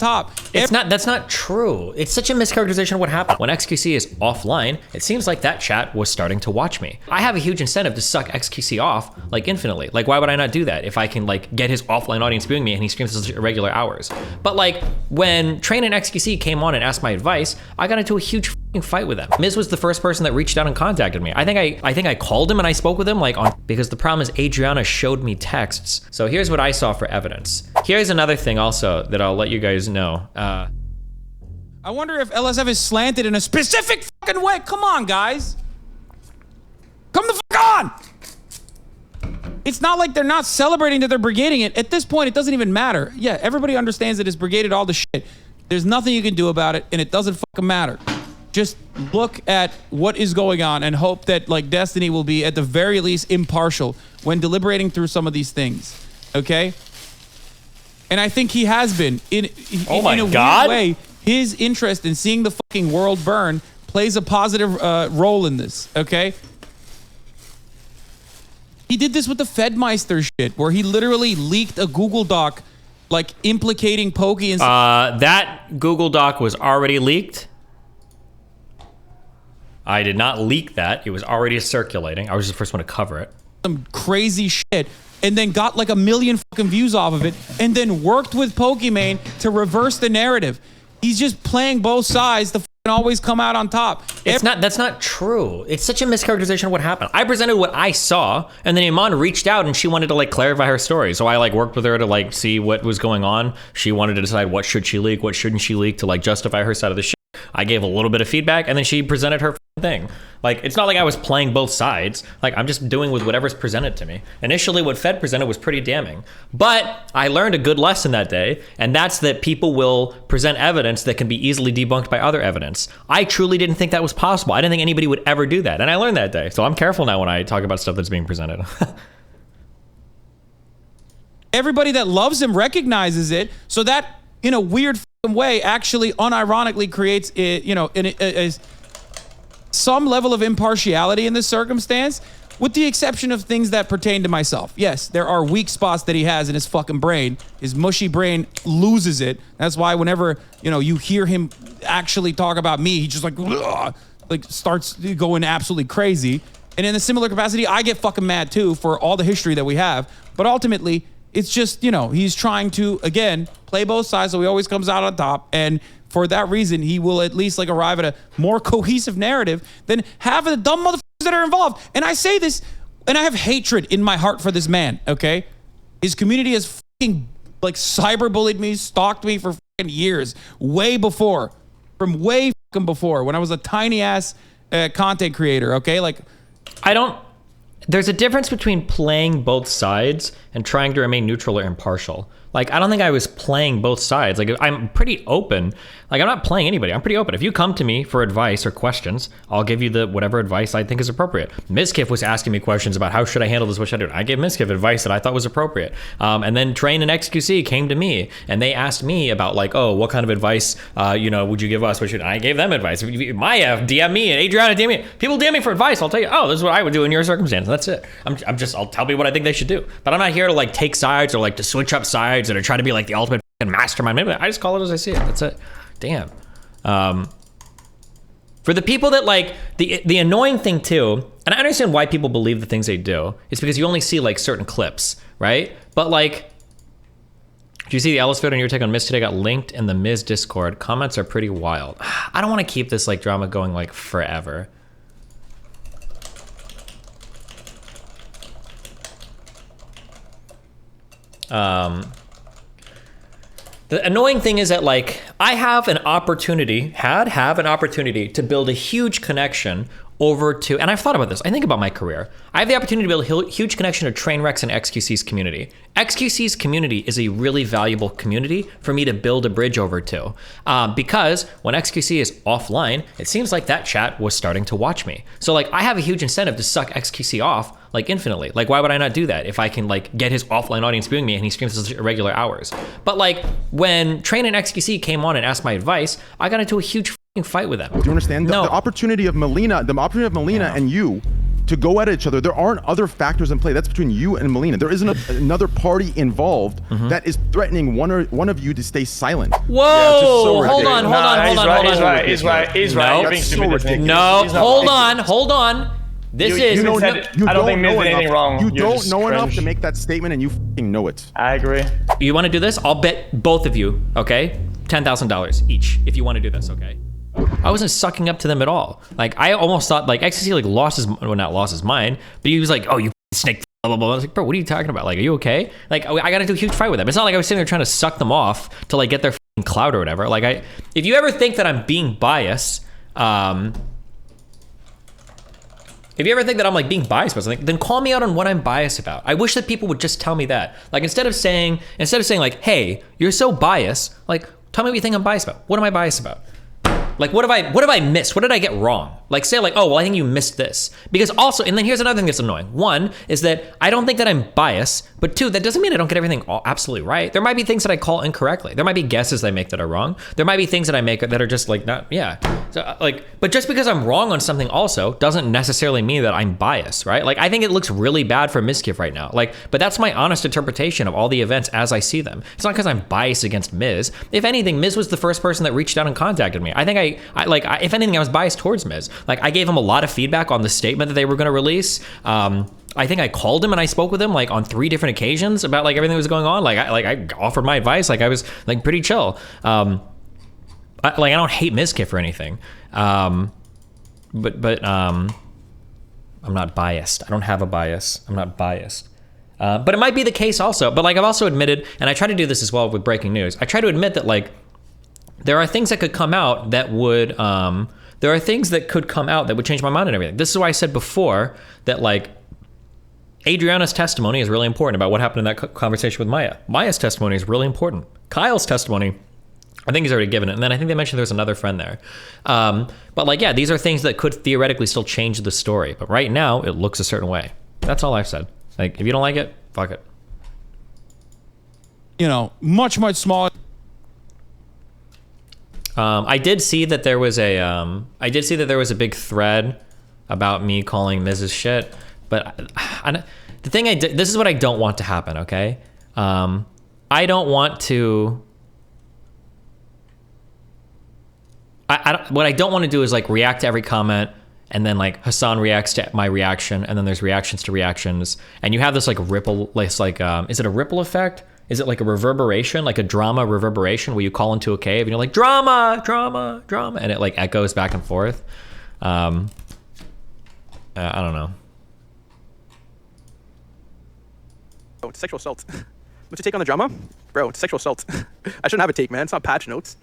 top. That's not true. It's such a mischaracterization of what happened. When XQC is offline, it seems like that chat was starting to watch me. I have a huge incentive to suck XQC off like infinitely. Like, why would I not do that if I can like get his offline audience viewing me and he streams at such irregular hours? But like when Train and XQC came on and asked my advice, I got into a huge fucking fight with them. Miz was the first person that reached out and contacted me. I think I called him and I spoke with him because the problem is Adriana showed me texts. So here's what I saw for evidence. Here's another thing also that I'll let you guys know. I wonder if LSF is slanted in a specific fucking way. Come on, guys. Come the fuck on. It's not like they're not celebrating that they're brigading it. At this point, it doesn't even matter. Yeah, everybody understands that it's brigaded all the shit. There's nothing you can do about it, and it doesn't fucking matter. Just look at what is going on and hope that like Destiny will be at the very least impartial when deliberating through some of these things. Okay? And I think he has been in a weird way. His interest in seeing the fucking world burn plays a positive role in this, okay? He did this with the Fedmeister shit, where he literally leaked a Google Doc, like, implicating Pokey and... that Google Doc was already leaked. I did not leak that. It was already circulating. I was the first one to cover it. Some crazy shit, and then got like 1 million fucking views off of it, and then worked with Pokimane to reverse the narrative. He's just playing both sides to fucking always come out on top. That's not true. It's such a mischaracterization of what happened. I presented what I saw, and then Iman reached out and she wanted to like clarify her story. So I like worked with her to like see what was going on. She wanted to decide what should she leak, what shouldn't she leak to like justify her side of the shit. I gave a little bit of feedback and then she presented her thing. Like, it's not like I was playing both sides. Like, I'm just doing with whatever's presented to me. Initially, what Fed presented was pretty damning. But I learned a good lesson that day, and that's that people will present evidence that can be easily debunked by other evidence. I truly didn't think that was possible. I didn't think anybody would ever do that, and I learned that day. So I'm careful now when I talk about stuff that's being presented. Everybody that loves him recognizes it, so that, in a weird way, actually unironically creates, some level of impartiality in this circumstance, with the exception of things that pertain to myself. Yes, there are weak spots that he has in his fucking brain. His mushy brain loses it. That's why whenever, you hear him actually talk about me, he just like starts going absolutely crazy. And in a similar capacity, I get fucking mad too for all the history that we have. But ultimately, it's just, he's trying to, again, play both sides so he always comes out on top. And for that reason, he will at least like arrive at a more cohesive narrative than half of the dumb motherfuckers that are involved. And I say this, and I have hatred in my heart for this man, okay? His community has fucking like cyberbullied me, stalked me for fucking years, way before when I was a tiny ass content creator, okay? Like, there's a difference between playing both sides and trying to remain neutral or impartial. Like, I don't think I was playing both sides. Like, I'm pretty open. Like, I'm not playing anybody. I'm pretty open. If you come to me for advice or questions, I'll give you the whatever advice I think is appropriate. Mizkif was asking me questions about how should I handle this, what should I do? I gave Mizkif advice that I thought was appropriate. And then Train and XQC came to me and they asked me about like, oh, what kind of advice, would you give us? What should I gave them advice? Maya DM me and Adriana DM me. People DM me for advice. I'll tell you, oh, this is what I would do in your circumstance. That's it. I'll tell me what I think they should do. But I'm not here to like take sides or like to switch up sides or to try to be like the ultimate mastermind. I just call it as I see it. That's it. Damn. For the people that like the annoying thing too, and I understand why people believe the things they do, is because you only see like certain clips, right? But like, do you see the Ellis video on your take on Miz today got linked in the Miz Discord? Comments are pretty wild. I don't want to keep this like drama going like forever. The annoying thing is that like I have an opportunity to build a huge connection over to, and I've thought about this, I think about my career. I have the opportunity to build a huge connection to Trainwreck's and XQC's community. XQC's community is a really valuable community for me to build a bridge over to. Because when XQC is offline, it seems like that chat was starting to watch me. So like I have a huge incentive to suck XQC off like infinitely. Like why would I not do that if I can like get his offline audience viewing me and he streams at such irregular hours? But like when Train and XQC came on and asked my advice, I got into a huge fight with them. Do you understand? No. The opportunity of Melina, and you to go at each other. There aren't other factors in play. That's between you and Melina. There isn't another party involved that is threatening one of you to stay silent. Whoa! Hold on. He's right. You're being stupid. Hold on. This is. I don't think Miz did anything wrong. You don't know enough to make that statement, and you fucking know it. I agree. You want to do this? I'll bet both of you, okay? $10,000 each if you want to do this, okay? I wasn't sucking up to them at all. Like, I almost thought, like, Ecstasy, like, not lost his mind, but he was like, oh, you snake, blah, blah, blah. I was like, bro, what are you talking about? Like, are you okay? Like, I got into a huge fight with them. It's not like I was sitting there trying to suck them off to, like, get their clout or whatever. Like, if you ever think that I'm being biased, if you ever think that I'm like being biased about something, then call me out on what I'm biased about. I wish that people would just tell me that. Like, instead of saying like, hey, you're so biased, like, tell me what you think I'm biased about. What am I biased about? Like, what have I missed? What did I get wrong? Like, say like, oh, well, I think you missed this. Because also, and then here's another thing that's annoying. One is that I don't think that I'm biased, but two, that doesn't mean I don't get everything absolutely right. There might be things that I call incorrectly. There might be guesses I make that are wrong. There might be things that I make that are just like not, yeah. So like, but just because I'm wrong on something also doesn't necessarily mean that I'm biased, right? Like, I think it looks really bad for Mizkif right now. Like, but that's my honest interpretation of all the events as I see them. It's not because I'm biased against Miz. If anything, Miz was the first person that reached out and contacted me. I think if anything, I was biased towards Miz. Like, I gave him a lot of feedback on the statement that they were going to release. I think I called him and I spoke with him like on 3 different occasions about like everything that was going on. Like I offered my advice. Like I was like pretty chill. I don't hate Mizkif or anything. But I'm not biased. I don't have a bias. I'm not biased. But it might be the case also. But like I've also admitted, and I try to do this as well with breaking news. I try to admit that like there are things that could come out that would there are things that could come out that would change my mind and everything. This is why I said before that like Adriana's testimony is really important about what happened in that conversation with Maya. Maya's testimony is really important. Kyle's testimony, I think he's already given it. And then I think they mentioned there's another friend there. But like, yeah, these are things that could theoretically still change the story. But right now it looks a certain way. That's all I've said. Like, if you don't like it, fuck it. You know, much smaller. I did see that there was a big thread about me calling Mrs. shit, but this is what I don't want to happen. Okay, I don't want to. What I don't want to do is like react to every comment, and then like Hassan reacts to my reaction, and then there's reactions to reactions, and you have this like ripple, is it a ripple effect? Is it like a reverberation, like a drama reverberation where you call into a cave and you're like, drama, drama, drama, and it like echoes back and forth? I don't know. Oh, it's sexual assault. What's your take on the drama? Bro, it's sexual assault. I shouldn't have a take, man. It's not patch notes.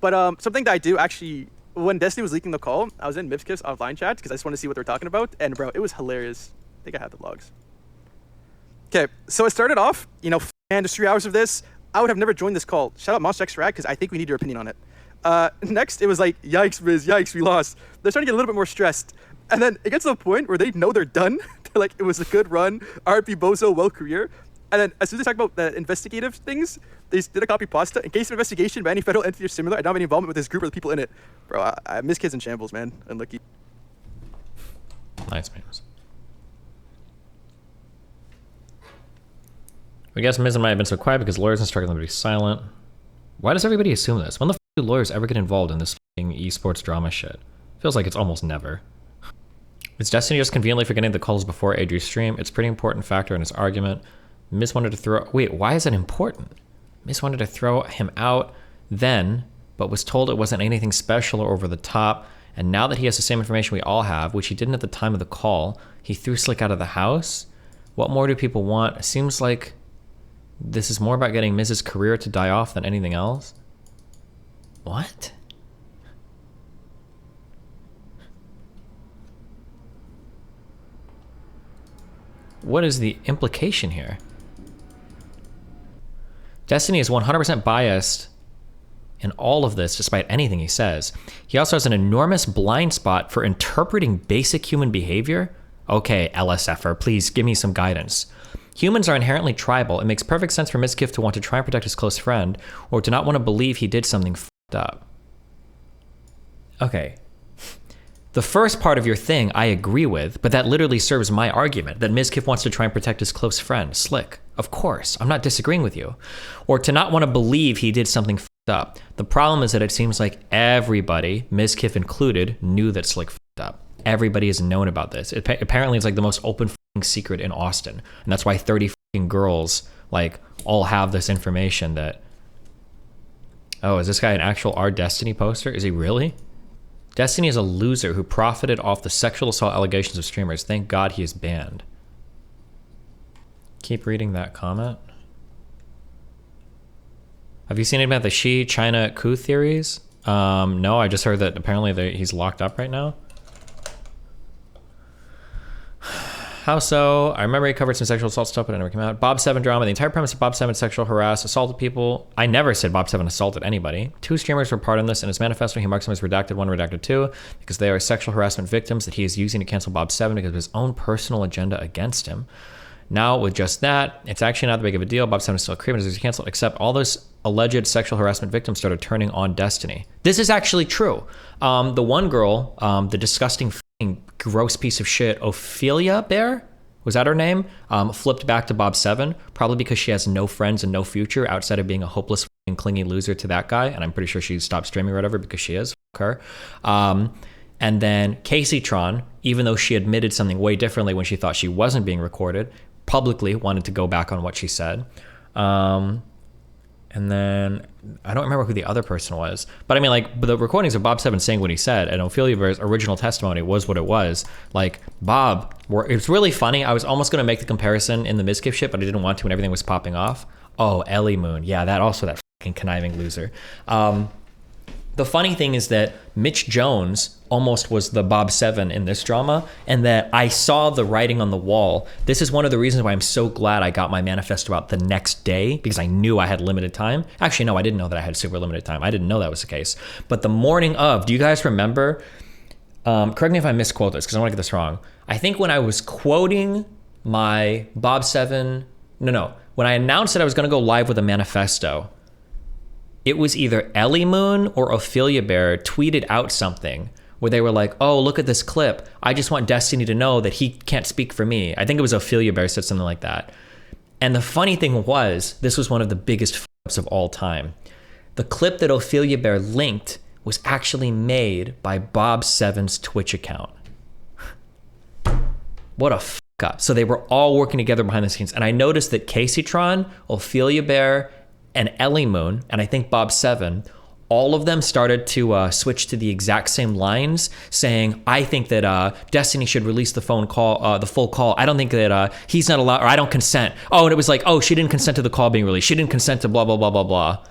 But something that I do actually, when Destiny was leaking the call, I was in Mizkif's offline chat because I just wanted to see what they were talking about. And bro, it was hilarious. I think I have the logs. Okay, so it started off, you know, and there's 3 hours of this. I would have never joined this call. Shout out Monster X Rad because I think we need your opinion on it. Next, it was like, yikes, Riz, yikes, we lost. They're starting to get a little bit more stressed. And then it gets to the point where they know they're done. They're like, it was a good run. RP Bozo, well career. And then as soon as they talk about the investigative things, they did a copy pasta. In case of investigation by any federal entity or similar, I don't have any involvement with this group or the people in it. Bro, I miss kids in shambles, man. Unlucky. Nice, man. I guess Miz might have been so quiet because lawyers instructed them to be silent. Why does everybody assume this? When the f do lawyers ever get involved in this f***ing esports drama shit? Feels like it's almost never. Is Destiny just conveniently forgetting the calls before Adri's stream? It's a pretty important factor in his argument. Miz wanted to throw... Wait, why is that important? Miz wanted to throw him out then, but was told it wasn't anything special or over the top, and now that he has the same information we all have, which he didn't at the time of the call, he threw Slick out of the house? What more do people want? It seems like this is more about getting Miz's career to die off than anything else. What? What is the implication here? Destiny is 100% biased in all of this, despite anything he says. He also has an enormous blind spot for interpreting basic human behavior. Okay, LSFer, please give me some guidance. Humans are inherently tribal. It makes perfect sense for Mizkif to want to try and protect his close friend, or to not want to believe he did something f***ed up. Okay. The first part of your thing I agree with, but that literally serves my argument that Mizkif wants to try and protect his close friend, Slick. Of course, I'm not disagreeing with you. Or to not want to believe he did something fucked up. The problem is that it seems like everybody, Mizkif included, knew that Slick fucked up. Everybody has known about this. Apparently, it's like the most open secret in Austin. And that's why 30 girls like all have this information that, oh, is this guy an actual Our Destiny poster? Is he really? Destiny is a loser who profited off the sexual assault allegations of streamers. Thank God he is banned. Keep reading that comment. Have you seen anything about the China coup theories? No, I just heard that apparently he's locked up right now. How so? I remember he covered some sexual assault stuff, but it never came out. Bob 7 drama. The entire premise of Bob 7 sexual harass, assaulted people. I never said Bob 7 assaulted anybody. 2 streamers were part in this. In his manifesto, he marks them as redacted 1, redacted 2, because they are sexual harassment victims that he is using to cancel Bob 7 because of his own personal agenda against him. Now, with just that, it's actually not that big of a deal. Bob 7 is still a creep and is canceled, except all those alleged sexual harassment victims started turning on Destiny. This is actually true. The one girl, the disgusting gross piece of shit, Ophelia Bear, was that her name? Flipped back to Bob 7, probably because she has no friends and no future outside of being a hopeless clingy loser to that guy. And I'm pretty sure she stopped streaming or whatever because she is. Fuck her. And then Casey Tron, even though she admitted something way differently when she thought she wasn't being recorded, publicly wanted to go back on what she said. And then I don't remember who the other person was, but I mean, like, the recordings of Bob 7 saying what he said and Ophelia Bear's original testimony was what it was. Like, Bob, it's really funny. I was almost going to make the comparison in the Mizkif shit, but I didn't want to when everything was popping off. Oh, Ellie Moon. Yeah, that fucking conniving loser. The funny thing is that Mitch Jones almost was the Bob 7 in this drama, and that I saw the writing on the wall. This is one of the reasons why I'm so glad I got my manifesto out the next day, because I knew I had limited time. Actually, no, I didn't know that I had super limited time. I didn't know that was the case. But the morning of, do you guys remember? Correct me if I misquote this, because I don't want to get this wrong. I think when I was quoting my Bob 7, when I announced that I was going to go live with a manifesto, it was either Ellie Moon or Ophelia Bear tweeted out something where they were like, oh, look at this clip. I just want Destiny to know that he can't speak for me. I think it was Ophelia Bear said something like that. And the funny thing was, this was one of the biggest f***ups of all time. The clip that Ophelia Bear linked was actually made by Bob 7's Twitch account. What a f*** up. So they were all working together behind the scenes. And I noticed that Casey Tron, Ophelia Bear, and Ellie Moon, and I think Bob 7, all of them started to switch to the exact same lines, saying, I think that Destiny should release the full call. I don't think that he's not allowed, or I don't consent. Oh, and it was like, oh, she didn't consent to the call being released. She didn't consent to blah, blah, blah, blah, blah.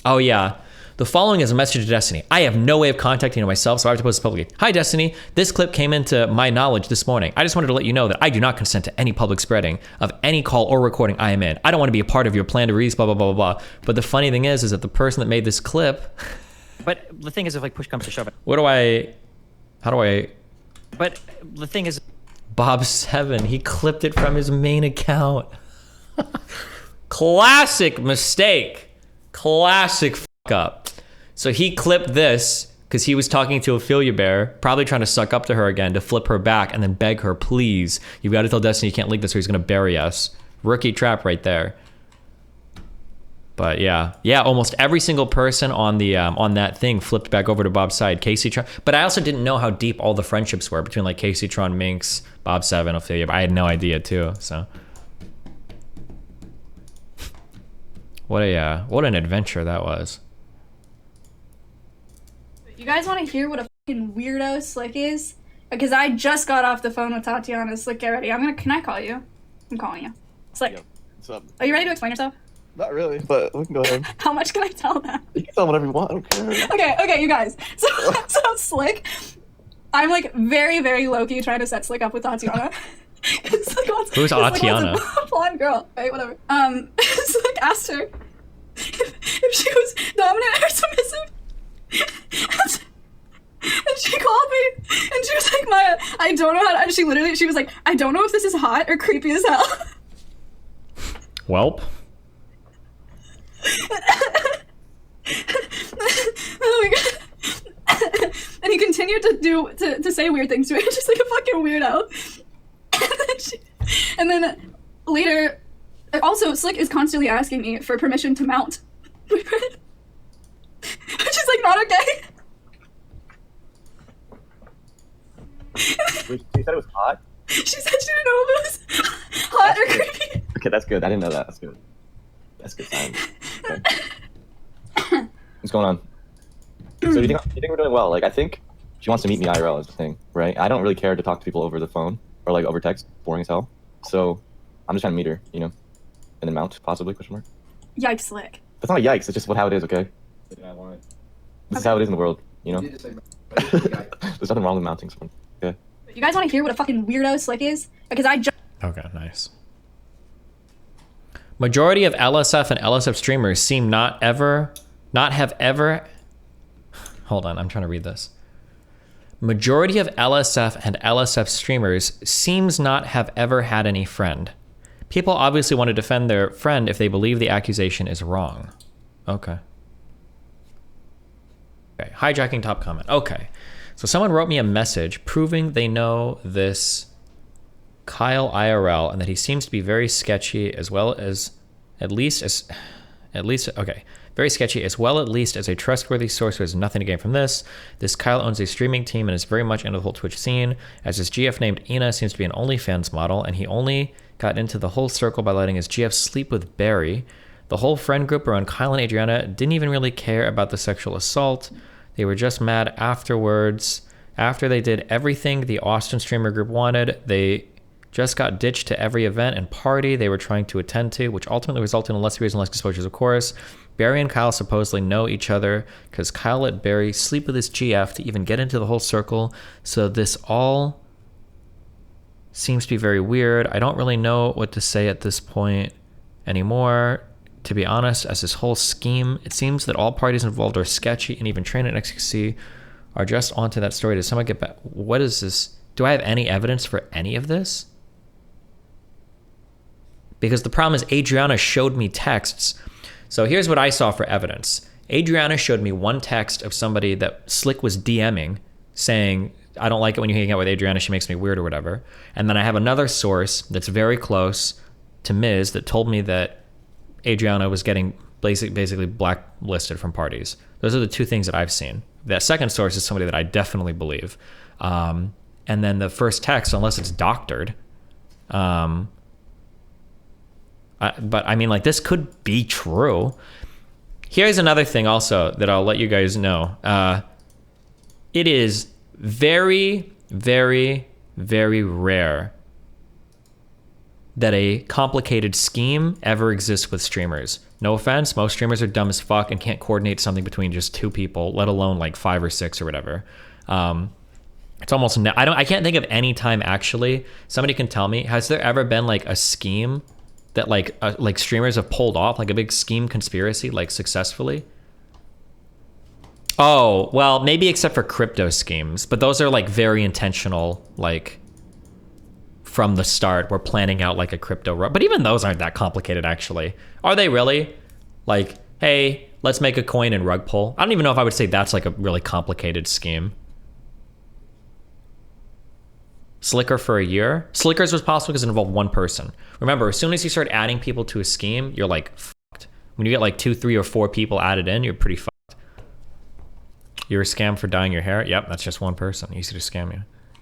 Oh, yeah. The following is a message to Destiny. I have no way of contacting you myself, so I have to post this publicly. Hi, Destiny. This clip came into my knowledge this morning. I just wanted to let you know that I do not consent to any public spreading of any call or recording I am in. I don't want to be a part of your plan to release blah, blah, blah, blah, blah. But the funny thing is that the person that made this clip... But the thing is, if like push comes to shove it... But the thing is... Bob 7, he clipped it from his main account. Classic mistake. Classic f*** up. So he clipped this because he was talking to Ophelia Bear, probably trying to suck up to her again to flip her back and then beg her, please, you've got to tell Destiny you can't leak this or he's going to bury us. Rookie trap right there. But yeah, almost every single person on the on that thing flipped back over to Bob's side. Casey Tron, but I also didn't know how deep all the friendships were between like Casey Tron, Minx, Bob 7, Ophelia. I had no idea too. So what an adventure that was. You guys want to hear what a fucking weirdo Slick is? Because I just got off the phone with Tatiana. Slick, get ready. Can I call you? I'm calling you. Slick. Yo, what's up? Are you ready to explain yourself? Not really, but we can go ahead. How much can I tell them? You can tell whatever you want, I don't care. Okay, you guys. So Slick, I'm like very, very low-key trying to set Slick up with Tatiana. Who's Tatiana? Blonde girl, right? Whatever. Slick asked her if she was dominant or submissive. And she called me and she was like, Maya, I don't know how to, she was like, I don't know if this is hot or creepy as hell. Welp. Oh my god. And he continued continued to say weird things to me, just like a fucking weirdo. And then later, also Slick is constantly asking me for permission to mount, which is like not okay. Wait, you said it was hot? She said she didn't know if it was hot or creepy. Okay, that's good. I didn't know that. That's good. That's a good sign. Okay. What's going on? So you think we're doing well? Like, I think she wants to meet me IRL is the thing, right? I don't really care to talk to people over the phone or like over text. Boring as hell. So I'm just trying to meet her, you know, and then mount possibly? Question mark. Yikes, Slick. That's not a yikes. It's just how it is. Okay. This is how it is in the world, you know. There's nothing wrong with mounting someone. Okay. You guys want to hear what a fucking weirdo Slick is? Because I just. Okay, nice. Majority of LSF and LSF streamers seem not have ever. Hold on, I'm trying to read this. Majority of LSF and LSF streamers seems not have ever had any friend. People obviously want to defend their friend if they believe the accusation is wrong. Okay. Okay, hijacking top comment. Okay. So someone wrote me a message proving they know this Kyle IRL and that he seems to be very sketchy as well as very sketchy as well at least as a trustworthy source who has nothing to gain from this. This Kyle owns a streaming team and is very much into the whole Twitch scene, as his GF named Ina seems to be an OnlyFans model, and he only got into the whole circle by letting his GF sleep with Barry. The whole friend group around Kyle and Adriana didn't even really care about the sexual assault. They were just mad afterwards. After they did everything the Austin streamer group wanted, they just got ditched to every event and party they were trying to attend to, which ultimately resulted in less views and less exposures, of course. Barry and Kyle supposedly know each other because Kyle let Barry sleep with his GF to even get into the whole circle. So this all seems to be very weird. I don't really know what to say at this point anymore. To be honest, as this whole scheme, it seems that all parties involved are sketchy, and even Train and XQC are just onto that story. Does someone get back? What is this? Do I have any evidence for any of this? Because the problem is Adriana showed me texts. So here's what I saw for evidence. Adriana showed me one text of somebody that Slick was DMing saying, I don't like it when you hang out with Adriana, she makes me weird or whatever. And then I have another source that's very close to Miz that told me that Adriana was getting basically blacklisted from parties. Those are the two things that I've seen. That second source is somebody that I definitely believe. And then the first text, unless it's doctored, but I mean, like, this could be true. Here's another thing also that I'll let you guys know. It is very, very, very rare that a complicated scheme ever exists with streamers. No offense, most streamers are dumb as fuck and can't coordinate something between just two people, let alone like 5 or 6 or whatever. It's almost I can't think of any time actually. Somebody can tell me, has there ever been like a scheme that like streamers have pulled off, like a big scheme conspiracy, like successfully? Oh, well, maybe except for crypto schemes, but those are like very intentional, like from the start, we're planning out like a crypto run. But even those aren't that complicated actually. Are they really? Like, hey, let's make a coin and rug pull. I don't even know if I would say that's like a really complicated scheme. Slicker for a year? Slickers was possible because it involved one person. Remember, as soon as you start adding people to a scheme, you're like fucked. When you get like 2, 3, or 4 people added in, you're pretty fucked. You're a scam for dyeing your hair? Yep, that's just one person. Easy to scam you.